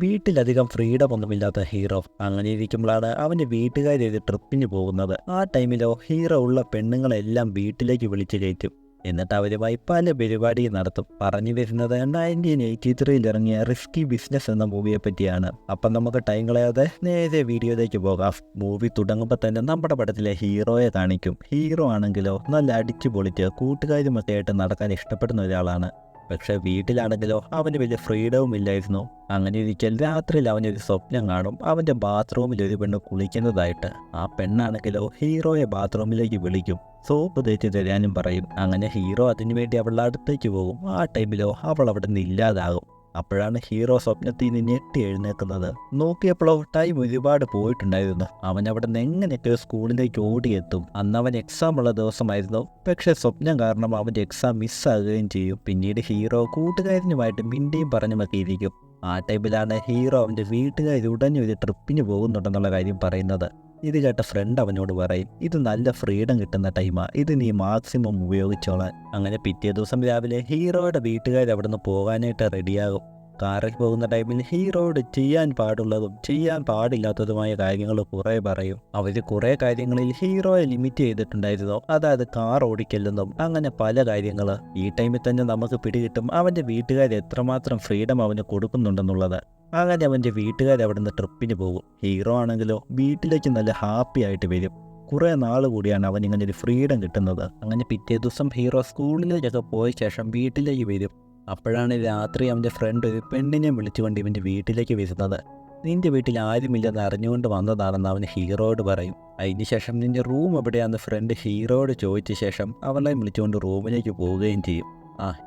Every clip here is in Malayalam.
വീട്ടിലധികം ഫ്രീഡം ഒന്നുമില്ലാത്ത ഹീറോ അങ്ങനെ ഇരിക്കുമ്പോഴാണ് അവൻ്റെ വീട്ടുകാരൊരു ട്രിപ്പിന് പോകുന്നത്. ആ ടൈമിലോ ഹീറോ ഉള്ള പെണ്ണുങ്ങളെല്ലാം വീട്ടിലേക്ക് വിളിച്ചു കയറ്റും. എന്നിട്ട് അവരുമായി പല പരിപാടിയും നടത്തും. പറഞ്ഞു വരുന്നത് 1983 ഇറങ്ങിയ റിസ്കി ബിസിനസ് എന്ന മൂവിയെ പറ്റിയാണ്. അപ്പം നമുക്ക് ടൈം കളയാതെ നേരെ വീഡിയോയിലേക്ക് പോകാം. മൂവി തുടങ്ങുമ്പോൾ തന്നെ നമ്മുടെ പടത്തിലെ ഹീറോയെ കാണിക്കും. ഹീറോ ആണെങ്കിലോ നല്ല അടിച്ചു പൊളിച്ച് കൂട്ടുകാരുമൊക്കെ ആയിട്ട് നടക്കാൻ ഇഷ്ടപ്പെടുന്ന ഒരാളാണ്. പക്ഷെ വീട്ടിലാണെങ്കിലോ അവന് വലിയ ഫ്രീഡവും ഇല്ലായിരുന്നു. അങ്ങനെ ഇരിക്കൽ രാത്രിയിൽ അവനൊരു സ്വപ്നം കാണും. അവൻ്റെ ബാത്റൂമിൽ ഒരു പെണ്ണ് കുളിക്കുന്നതായിട്ട്. ആ പെണ്ണാണെങ്കിലോ ഹീറോയെ ബാത്റൂമിലേക്ക് വിളിക്കും. സോപ്പ് തേച്ച് തരാനും പറയും. അങ്ങനെ ഹീറോ അതിനുവേണ്ടി അവളുടെ അടുത്തേക്ക് പോകും. ആ ടൈമിലോ അവൾ അവിടെ നിന്ന് ഇല്ലാതാകും. അപ്പോഴാണ് ഹീറോ സ്വപ്നത്തിൽ നിന്ന് ഞെട്ടി എഴുന്നേൽക്കുന്നത്. നോക്കിയപ്പോഴോ ടൈം ഒരുപാട് പോയിട്ടുണ്ടായിരുന്നു. അവൻ അവിടെ നിന്ന് എങ്ങനെയൊക്കെ സ്കൂളിലേക്ക് ഓടിയെത്തും. അന്ന് അവൻ എക്സാം ഉള്ള ദിവസമായിരുന്നു. പക്ഷെ സ്വപ്നം കാരണം അവൻ്റെ എക്സാം മിസ്സാകുകയും ചെയ്യും. പിന്നീട് ഹീറോ കൂട്ടുകാരനുമായിട്ട് മിണ്ടിയും പറഞ്ഞുമൊക്കെ ഇരിക്കും. ആ ടൈമിലാണ് ഹീറോ അവൻ്റെ വീട്ടുകാർ ഉടനെ ഒരു ട്രിപ്പിന് പോകുന്നുണ്ടെന്നുള്ള കാര്യം പറയുന്നത്. ഇത് കേട്ട ഫ്രണ്ട് അവനോട് പറയും, ഇത് നല്ല ഫ്രീഡം കിട്ടുന്ന ടൈമാ, ഇത് നീ മാക്സിമം ഉപയോഗിച്ചോളാൻ. അങ്ങനെ പിറ്റേ ദിവസം രാവിലെ ഹീറോയുടെ വീട്ടുകാർ അവിടെ നിന്ന് പോകാനായിട്ട് റെഡിയാകും. കാറിൽ പോകുന്ന ടൈമിൽ ഹീറോയോട് ചെയ്യാൻ പാടുള്ളതും ചെയ്യാൻ പാടില്ലാത്തതുമായ കാര്യങ്ങൾ കുറേ പറയും. അവർ കുറേ കാര്യങ്ങളിൽ ഹീറോയെ ലിമിറ്റ് ചെയ്തിട്ടുണ്ടായിരുന്നു. അതായത് കാർ ഓടിക്കല്ലെന്നും അങ്ങനെ പല കാര്യങ്ങൾ. ഈ ടൈമിൽ തന്നെ നമുക്ക് പിടികിട്ടും അവൻ്റെ വീട്ടുകാർ എത്രമാത്രം ഫ്രീഡം അവന് കൊടുക്കുന്നുണ്ടെന്നുള്ളത്. അങ്ങനെ അവൻ്റെ വീട്ടുകാർ അവിടെ നിന്ന് ട്രിപ്പിന് പോകും. ഹീറോ ആണെങ്കിലോ വീട്ടിലേക്ക് നല്ല ഹാപ്പി ആയിട്ട് വരും. കുറേ നാൾ കൂടിയാണ് അവൻ ഇങ്ങനെ ഒരു ഫ്രീഡം കിട്ടുന്നത്. അങ്ങനെ പിറ്റേ ദിവസം ഹീറോ സ്കൂളിലേക്കൊക്കെ പോയ ശേഷം വീട്ടിലേക്ക് വരും. അപ്പോഴാണ് രാത്രി അവൻ്റെ ഫ്രണ്ട് ഒരു പെണ്ണിനെ വിളിച്ചുകൊണ്ട് ഇവൻ്റെ വീട്ടിലേക്ക് വരുന്നത്. നിൻ്റെ വീട്ടിൽ ആരുമില്ലെന്ന് അറിഞ്ഞുകൊണ്ട് വന്നതാണെന്ന് അവൻ ഹീറോയോട് പറയും. അതിന് ശേഷം നിൻ്റെ റൂം എവിടെയാണെന്ന് ഫ്രണ്ട് ഹീറോയോട് ചോദിച്ച ശേഷം അവളെ വിളിച്ചുകൊണ്ട് റൂമിലേക്ക് പോവുകയും ചെയ്യും.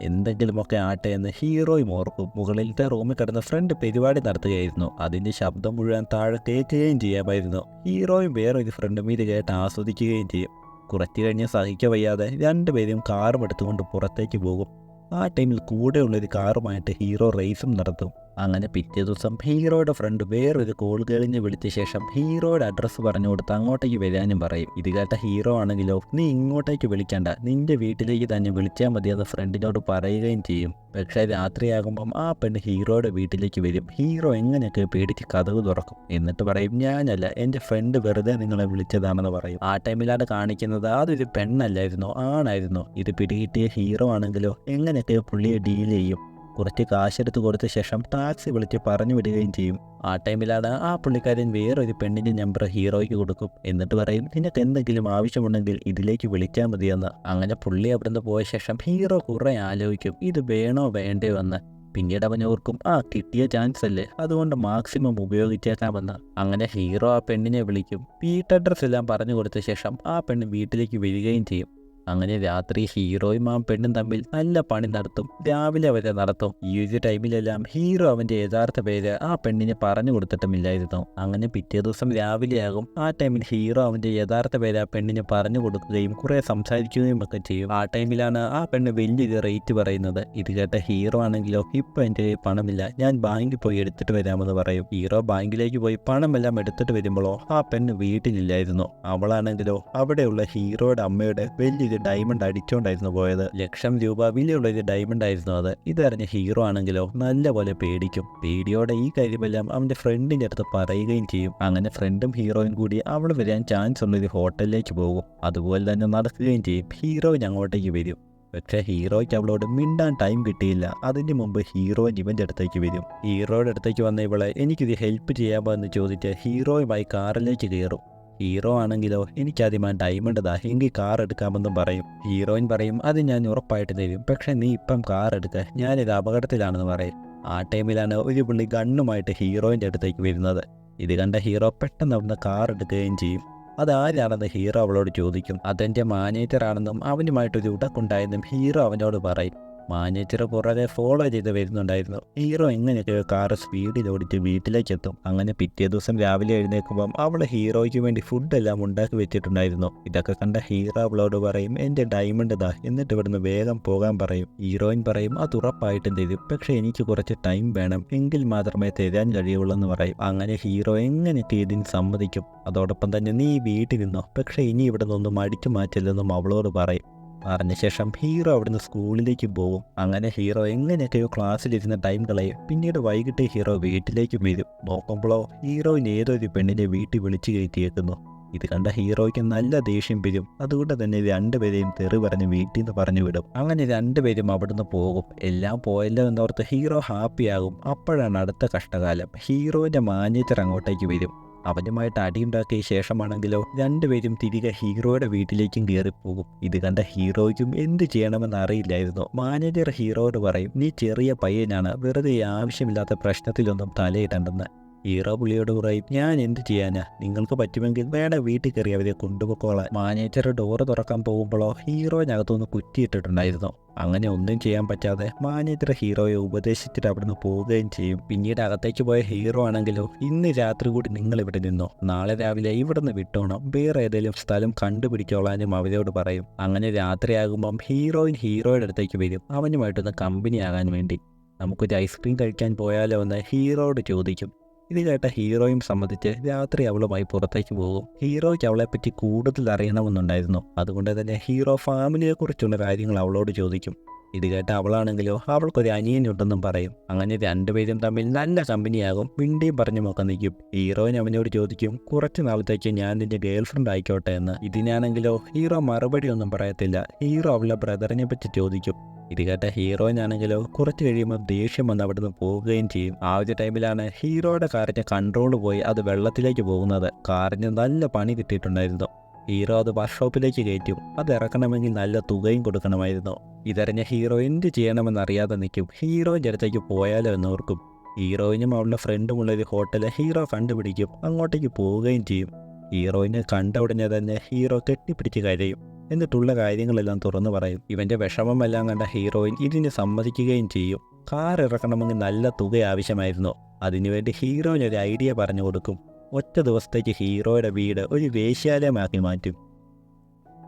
എന്തെങ്കിലുമൊക്കെ ആട്ടെ എന്ന് ഹീറോയും ഓർക്കും. മുകളിലത്തെ റൂമിൽ കിടന്ന ഫ്രണ്ട് പരിപാടി നടത്തുകയായിരുന്നു. അതിൻ്റെ ശബ്ദം മുഴുവൻ താഴെ കേൾക്കുകയും ചെയ്യാമായിരുന്നു. ഹീറോയും വേറൊരു ഫ്രണ്ടും ഇത് കേട്ട് ആസ്വദിക്കുകയും ചെയ്യും. കുറച്ച് കഴിഞ്ഞ് സഹിക്ക വയ്യാതെ രണ്ടുപേരും കാറും എടുത്തുകൊണ്ട് പുറത്തേക്ക് പോകും. ആ ടൈമിൽ കൂടെയുള്ളൊരു കാറുമായിട്ട് ഹീറോ റേസും നടത്തും. അങ്ങനെ പിറ്റേ ദിവസം ഹീറോയുടെ ഫ്രണ്ട് വേറൊരു കോൾ ഗേളിനെ വിളിച്ച ശേഷം ഹീറോയുടെ അഡ്രസ്സ് പറഞ്ഞു കൊടുത്ത് അങ്ങോട്ടേക്ക് വരാനും പറയും. ഇത് കേട്ട ഹീറോ ആണെങ്കിലോ നീ ഇങ്ങോട്ടേക്ക് വിളിക്കണ്ട, നിന്റെ വീട്ടിലേക്ക് തന്നെ വിളിച്ചാൽ മതിയെന്ന് ഫ്രണ്ടിനോട് പറയുകയും ചെയ്യും. പക്ഷേ രാത്രിയാകുമ്പം ആ പെണ്ണ് ഹീറോയുടെ വീട്ടിലേക്ക് വരും. ഹീറോ എങ്ങനെയൊക്കെ പേടിച്ച് കതക് തുറക്കും. എന്നിട്ട് പറയും, ഞാനല്ല, എൻ്റെ ഫ്രണ്ട് വെറുതെ നിങ്ങളെ വിളിച്ചതാണെന്ന് പറയും. ആ ടൈമിലാണ് കാണിക്കുന്നത് അതൊരു പെണ്ണല്ലായിരുന്നു, ആണായിരുന്നു. ഇത് പിടികിട്ടിയ ഹീറോ ആണെങ്കിലോ എങ്ങനെയൊക്കെ പുള്ളിയെ ഡീൽ ചെയ്യും. കുറച്ച് കാശെടുത്ത് കൊടുത്ത ശേഷം ടാക്സി വിളിച്ച് പറഞ്ഞു വിടുകയും ചെയ്യും. ആ ടൈമിലാണ് ആ പുള്ളിക്കാരൻ വേറൊരു പെണ്ണിൻ്റെ നമ്പർ ഹീറോയ്ക്ക് കൊടുക്കും. എന്നിട്ട് പറയും, നിനക്ക് എന്തെങ്കിലും ആവശ്യമുണ്ടെങ്കിൽ ഇതിലേക്ക് വിളിച്ചാൽ മതിയെന്ന്. അങ്ങനെ പുള്ളി അവിടെ നിന്ന് പോയ ശേഷം ഹീറോ കുറേ ആലോചിക്കും, ഇത് വേണോ വേണ്ടയോ എന്ന്. പിന്നീട് അവൻ ഓർക്കും, കിട്ടിയ ചാൻസ് അല്ലേ, അതുകൊണ്ട് മാക്സിമം ഉപയോഗിച്ചേക്കാമെന്ന്. അങ്ങനെ ഹീറോ ആ പെണ്ണിനെ വിളിക്കും. വീട്ട് അഡ്രസ്സ് എല്ലാം പറഞ്ഞു കൊടുത്ത ശേഷം ആ പെണ്ണ് വീട്ടിലേക്ക് വരികയും ചെയ്യും. അങ്ങനെ രാത്രി ഹീറോയും ആ പെണ്ണും തമ്മിൽ നല്ല പണി നടത്തും. രാവിലെ വരെ നടത്തും. ഈ ഒരു ടൈമിലെല്ലാം ഹീറോ അവൻ്റെ യഥാർത്ഥ പേര് ആ പെണ്ണിന് പറഞ്ഞു കൊടുത്തിട്ടുമില്ലായിരുന്നു. അങ്ങനെ പിറ്റേ ദിവസം രാവിലെയാകും. ആ ടൈമിൽ ഹീറോ അവൻ്റെ യഥാർത്ഥ പേര് ആ പെണ്ണിന് പറഞ്ഞു കൊടുക്കുകയും കുറേ സംസാരിക്കുകയും ഒക്കെ ചെയ്യും. ആ ടൈമിലാണ് ആ പെണ്ണ് വലിയൊരു റേറ്റ് പറയുന്നത്. ഇത് കേട്ട ഹീറോ ആണെങ്കിലോ, ഇപ്പോൾ എൻ്റെ പണമില്ല, ഞാൻ ബാങ്കിൽ പോയി എടുത്തിട്ട് വരാമെന്ന് പറയും. ഹീറോ ബാങ്കിലേക്ക് പോയി പണമെല്ലാം എടുത്തിട്ട് വരുമ്പോഴോ ആ പെണ്ണ് വീട്ടിലില്ലായിരുന്നു. അവളാണെങ്കിലോ അവിടെയുള്ള ഹീറോയുടെ അമ്മയുടെ വലിയ ഡയമണ്ട് അടിച്ചോണ്ടായിരുന്നു പോയത്. ₹1,00,000 വിലയുള്ള ഒരു ഡയമണ്ട് ആയിരുന്നു അത്. ഇതറിഞ്ഞ ഹീറോ ആണെങ്കിലോ നല്ലപോലെ പേടിക്കും. പേടിയോടെ ഈ കാര്യമെല്ലാം അവൻ്റെ ഫ്രണ്ടിൻ്റെ അടുത്ത് പറയുകയും ചെയ്യും. അങ്ങനെ ഫ്രണ്ടും ഹീറോയും കൂടി അവൾ വരാൻ ചാൻസ് ഉള്ളൊരു ഹോട്ടലിലേക്ക് പോകും. അതുപോലെ തന്നെ നടക്കുകയും ചെയ്യും. ഹീറോയിൻ അങ്ങോട്ടേക്ക് വരും. പക്ഷേ ഹീറോയ്ക്ക് അവളോട് മിണ്ടാൻ ടൈം കിട്ടിയില്ല. അതിന് മുമ്പ് ഹീറോയിൻ ഇവൻ്റെ അടുത്തേക്ക് വരും. ഹീറോയുടെ അടുത്തേക്ക് വന്ന ഇവളെ എനിക്കിത് ഹെൽപ്പ് ചെയ്യാമോ എന്ന് ചോദിച്ച് ഹീറോയുമായി കാറിലേക്ക് കയറും. ഹീറോ ആണെങ്കിലോ, എനിക്കാദ്യം ആ ഡയമണ്ട് എങ്കിൽ കാർ എടുക്കാമെന്നും പറയും. ഹീറോയിൻ പറയും, അത് ഞാൻ ഉറപ്പായിട്ട് തരും, പക്ഷേ നീ ഇപ്പം കാർ എടുക്കുക, ഞാനിത് അപകടത്തിലാണെന്ന് പറയും. ആ ടൈമിലാണ് ഒരു പുള്ളി ഗണ്ണുമായിട്ട് ഹീറോയിൻ്റെ അടുത്തേക്ക് വരുന്നത്. ഇത് കണ്ട ഹീറോ പെട്ടെന്ന് അവിടുന്ന് കാർ എടുക്കുകയും ചെയ്യും. അതാരാണെന്ന് ഹീറോ അവളോട് ചോദിക്കും. അതെൻ്റെ മാനേജറാണെന്നും അവനുമായിട്ടൊരു ഉടക്കുണ്ടായെന്നും ഹീറോ അവനോട് പറയും. മാനേജർ പുറകെ ഫോളോ ചെയ്ത് വരുന്നുണ്ടായിരുന്നു. ഹീറോ എങ്ങനെയൊക്കെ കാറ് സ്പീഡിൽ ഓടിച്ച് വീട്ടിലേക്ക് എത്തും. അങ്ങനെ പിറ്റേ ദിവസം രാവിലെ എഴുന്നേൽക്കുമ്പം അവൾ ഹീറോയ്ക്ക് വേണ്ടി ഫുഡെല്ലാം ഉണ്ടാക്കി വെച്ചിട്ടുണ്ടായിരുന്നു. ഇതൊക്കെ കണ്ട ഹീറോ അവളോട് പറയും, എൻ്റെ ഡയമണ്ട് എന്നിട്ട് ഇവിടുന്ന് വേഗം പോകാൻ പറയും. ഹീറോയിൻ പറയും, അത് ഉറപ്പായിട്ടും തരും, പക്ഷേ എനിക്ക് കുറച്ച് ടൈം വേണം, എങ്കിൽ മാത്രമേ തരാൻ കഴിയുള്ളൂ എന്ന് പറയും. അങ്ങനെ ഹീറോ എങ്ങനെയൊക്കെ ഇതിന് സമ്മതിക്കും. അതോടൊപ്പം തന്നെ നീ വീട്ടിൽ നിന്നോ, പക്ഷേ ഇനി ഇവിടെ നിന്നൊന്നും അടിച്ചു മാറ്റില്ലെന്നും അവളോട് പറയും. പറഞ്ഞ ശേഷം ഹീറോ അവിടുന്ന് സ്കൂളിലേക്ക് പോകും. അങ്ങനെ ഹീറോ എങ്ങനെയൊക്കെയോ ക്ലാസ്സിലിരുന്ന ടൈം കളയും. പിന്നീട് വൈകിട്ട് ഹീറോ വീട്ടിലേക്കും വരും. നോക്കുമ്പോഴോ ഹീറോയിന് ഏതൊരു പെണ്ണിനെ വീട്ടിൽ വിളിച്ചു കയറ്റിയേക്കുന്നു. ഇത് കണ്ട ഹീറോയ്ക്ക് നല്ല ദേഷ്യം വരും. അതുകൊണ്ട് തന്നെ രണ്ടുപേരെയും തെറി പറഞ്ഞ് വീട്ടിൽ നിന്ന് പറഞ്ഞു വിടും. അങ്ങനെ രണ്ടുപേരും അവിടുന്ന് പോകും. എല്ലാം പോയല്ലോ എന്നോർത്ത് ഹീറോ ഹാപ്പിയാകും. അപ്പോഴാണ് അടുത്ത കഷ്ടകാലം. ഹീറോയിൻ്റെ മാനേജർ അങ്ങോട്ടേക്ക് വരും. അവനുമായിട്ട് അടിയുണ്ടാക്കിയ ശേഷമാണെങ്കിലോ രണ്ടുപേരും തിരികെ ഹീറോയുടെ വീട്ടിലേക്കും കയറിപ്പോകും. ഇത് കണ്ട ഹീറോയ്ക്കും എന്ത് ചെയ്യണമെന്ന് അറിയില്ലായിരുന്നു. മാനേജർ ഹീറോയോട് പറയും, നീ ചെറിയ പയ്യനാണ്, വെറുതെ ആവശ്യമില്ലാത്ത പ്രശ്നത്തിലൊന്നും തലയിടണ്ടെന്ന്. ഹീറോ പുള്ളിയോട് പറയും, ഞാൻ എന്ത് ചെയ്യാനാ, നിങ്ങൾക്ക് പറ്റുമെങ്കിൽ വേണേ വീട്ടിൽ കയറി അവരെ കൊണ്ടുപോക്കോളാം. മാനേജർ ഡോറ് തുറക്കാൻ പോകുമ്പോഴോ ഹീറോയിനകത്തുനിന്ന് കുറ്റിയിട്ടിട്ടുണ്ടായിരുന്നു. അങ്ങനെ ഒന്നും ചെയ്യാൻ പറ്റാതെ മാനേജർ ഹീറോയെ ഉപദേശിച്ചിട്ട് അവിടുന്ന് പോവുകയും ചെയ്യും. പിന്നീട് അകത്തേക്ക് പോയ ഹീറോ ആണെങ്കിലോ, ഇന്ന് രാത്രി കൂടി നിങ്ങൾ ഇവിടെ നിന്നോ, നാളെ രാവിലെ ഇവിടുന്ന് വിട്ടോണം, വേറെ ഏതെങ്കിലും സ്ഥലം കണ്ടുപിടിച്ചോളാനും അവരോട് പറയും. അങ്ങനെ രാത്രിയാകുമ്പം ഹീറോയുടെ അടുത്തേക്ക് വരും, അവനുമായിട്ടൊന്ന് കമ്പനി ആകാൻ വേണ്ടി. നമുക്കൊരു ഐസ്ക്രീം കഴിക്കാൻ പോയാലോ എന്ന് ഹീറോയോട് ചോദിക്കും. ഇത് കേട്ട ഹീറോയും സമ്മതിച്ച് രാത്രി അവളുമായി പുറത്തേക്ക് പോകും. ഹീറോയ്ക്ക് അവളെപ്പറ്റി കൂടുതൽ അറിയണമെന്നുണ്ടായിരുന്നു. അതുകൊണ്ട് തന്നെ ഹീറോ ഫാമിലിയെക്കുറിച്ചുള്ള കാര്യങ്ങൾ അവളോട് ചോദിക്കും. ഇത് കേട്ട അവളാണെങ്കിലോ അവൾക്കൊരു അനിയനുണ്ടെന്നും പറയും. അങ്ങനെ രണ്ടുപേരും തമ്മിൽ നല്ല കമ്പനിയാകും. മിണ്ടിയും പറഞ്ഞുമൊക്കെ നിൽക്കും. ഹീറോയിൻ അവനോട് ചോദിക്കും, കുറച്ച് നാളത്തേക്ക് ഞാൻ നിന്റെ ഗേൾഫ്രണ്ട് ആയിക്കോട്ടെ എന്ന്. ഇതിനാണെങ്കിലോ ഹീറോ മറുപടി ഒന്നും പറയത്തില്ല. ഹീറോ അവളുടെ ബ്രദറിനെ പറ്റി ചോദിക്കും. ഇത് കേട്ട ഹീറോയിനാണെങ്കിലോ കുറച്ച് കഴിയുമ്പോൾ ദേഷ്യം വന്ന് അവിടുന്ന് പോവുകയും ചെയ്യും. ആ ഒരു ടൈമിലാണ് ഹീറോയുടെ കാറിൻ്റെ കൺട്രോൾ പോയി അത് വെള്ളത്തിലേക്ക് പോകുന്നത്. കാറിന് നല്ല പണി കിട്ടിയിട്ടുണ്ടായിരുന്നു. ഹീറോ അത് വർക്ക്ഷോപ്പിലേക്ക് കയറ്റും. അത് ഇറക്കണമെങ്കിൽ നല്ല തുകയും കൊടുക്കണമായിരുന്നു. ഇതറിഞ്ഞ ഹീറോ എന്ത് ചെയ്യണമെന്നറിയാതെ നിൽക്കും. ഹീറോയിൻ്റെ അടുത്തേക്ക് പോയാലോ എന്നോർക്കും. ഹീറോയിനും അവളുടെ ഫ്രണ്ടുമുള്ളൊരു ഹോട്ടൽ ഹീറോ കണ്ടുപിടിക്കും. അങ്ങോട്ടേക്ക് പോവുകയും ചെയ്യും. ഹീറോയിനെ കണ്ട ഉടനെ തന്നെ ഹീറോ കെട്ടിപ്പിടിച്ച് കരയും. എന്നിട്ടുള്ള കാര്യങ്ങളെല്ലാം തുറന്നു പറയും. ഇവൻ്റെ വിഷമമെല്ലാം കണ്ട ഹീറോയിൻ ഇതിന് സമ്മതിക്കുകയും ചെയ്യും. കാർ ഇറക്കണമെങ്കിൽ നല്ല തുക ആവശ്യമായിരുന്നു. അതിനുവേണ്ടി ഹീറോയിനൊരു ഐഡിയ പറഞ്ഞു കൊടുക്കും. ഒറ്റ ദിവസത്തേക്ക് ഹീറോയുടെ വീട് ഒരു വേശ്യാലയമാക്കി മാറ്റും.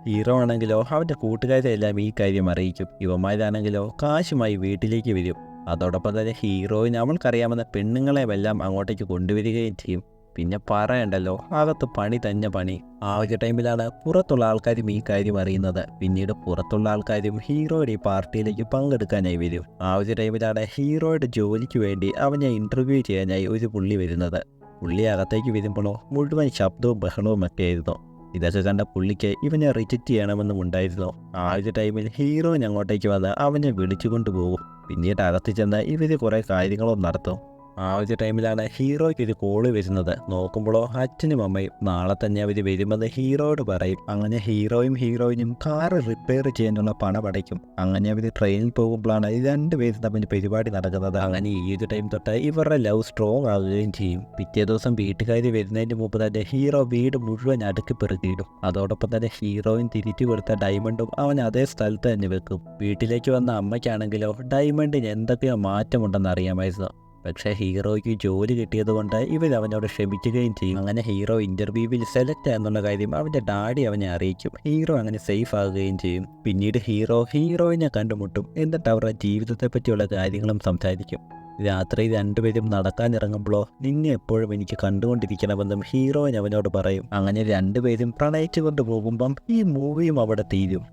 ഹീറോ ആണെങ്കിലോ അവൻ്റെ കൂട്ടുകാരെല്ലാം ഈ കാര്യം അറിയിക്കും. ഇവന്മാരാണെങ്കിലോ കാശുമായി വീട്ടിലേക്ക് വരും. അതോടൊപ്പം തന്നെ ഹീറോയിൻ അവൾക്കറിയാവുന്ന പെണ്ണുങ്ങളെയെല്ലാം അങ്ങോട്ടേക്ക് കൊണ്ടുവരികയും ചെയ്യും. പിന്നെ പറയണ്ടല്ലോ, അകത്ത് പണി തന്നെ പണി. ആ ഒരു ടൈമിലാണ് പുറത്തുള്ള ആൾക്കാരും ഈ കാര്യം അറിയുന്നത്. പിന്നീട് പുറത്തുള്ള ആൾക്കാരും ഹീറോയുടെ ഈ പാർട്ടിയിലേക്ക് പങ്കെടുക്കാനായി വരും. ആ ഒരു ടൈമിലാണ് ഹീറോയുടെ ജോലിക്ക് വേണ്ടി അവനെ ഇൻ്റർവ്യൂ ചെയ്യാനായി ഒരു പുള്ളി വരുന്നത്. പുള്ളി അകത്തേക്ക് വരുമ്പോഴോ മുഴുവൻ ശബ്ദവും ബഹളവും ഒക്കെ ആയിരുന്നു. ഇതൊക്കെ കണ്ട പുള്ളിക്ക് ഇവനെ റിജക്റ്റ് ചെയ്യണമെന്നും ഉണ്ടായിരുന്നു. ആ ഒരു ടൈമിൽ ഹീറോയിൻ അങ്ങോട്ടേക്ക് വന്ന് അവനെ വിളിച്ചുകൊണ്ട് പോകും. പിന്നീട് അകത്ത് ചെന്ന് ഇവർ കുറേ കാര്യങ്ങളും നടത്തും. ആ ഒരു ടൈമിലാണ് ഹീറോയ്ക്ക് ഒരു കോള് വരുന്നത്. നോക്കുമ്പോഴോ അച്ഛനും അമ്മയും നാളെ തന്നെ അവർ വരുമെന്ന് ഹീറോയോട് പറയും. അങ്ങനെ ഹീറോയിനും കാറ് റിപ്പയർ ചെയ്യാനുള്ള പണം അടയ്ക്കും. അങ്ങനെ അവർ ട്രെയിനിൽ പോകുമ്പോഴാണ് രണ്ടുപേരും തമ്മിൽ പരിപാടി നടക്കുന്നത്. അങ്ങനെ ഈ ഒരു ടൈം തൊട്ട് ഇവരുടെ ലവ് സ്ട്രോങ് ആകുകയും ചെയ്യും. പിറ്റേ ദിവസം വീട്ടുകാർ വരുന്നതിന് മുമ്പ് തന്നെ ഹീറോ വീട് മുഴുവൻ അടുക്കി പെറുക്കിയിടും. അതോടൊപ്പം തന്നെ ഹീറോയിൻ തിരിച്ചു കൊടുത്ത ഡയമണ്ടും അവൻ അതേ സ്ഥലത്ത് തന്നെ വെക്കും. വീട്ടിലേക്ക് വന്ന അമ്മയ്ക്കാണെങ്കിലോ ഡയമണ്ടിന് എന്തൊക്കെയോ മാറ്റമുണ്ടെന്ന് അറിയാമായിരുന്നു. പക്ഷേ ഹീറോയ്ക്ക് ജോലി കിട്ടിയതുകൊണ്ട് ഇവർ അവനോട് ക്ഷമിക്കുകയും ചെയ്യും. അങ്ങനെ ഹീറോ ഇൻ്റർവ്യൂവിൽ സെലക്ട് ആയെന്നുള്ള കാര്യം അവൻ്റെ ഡാഡി അവനെ അറിയിക്കും. ഹീറോ അങ്ങനെ സേഫ് ആകുകയും ചെയ്യും. പിന്നീട് ഹീറോയിനെ കണ്ടുമുട്ടും. എന്നിട്ട് അവരുടെ ജീവിതത്തെ പറ്റിയുള്ള കാര്യങ്ങളും സംസാരിക്കും. രാത്രി രണ്ടുപേരും നടക്കാനിറങ്ങുമ്പോഴോ നിന്നെ എപ്പോഴും എനിക്ക് കണ്ടുകൊണ്ടിരിക്കണമെന്നും ഹീറോയിൻ അവനോട് പറയും. അങ്ങനെ രണ്ടുപേരും പ്രണയിച്ചു കൊണ്ട് പോകുമ്പം ഈ മൂവിയും അവിടെ തീരും.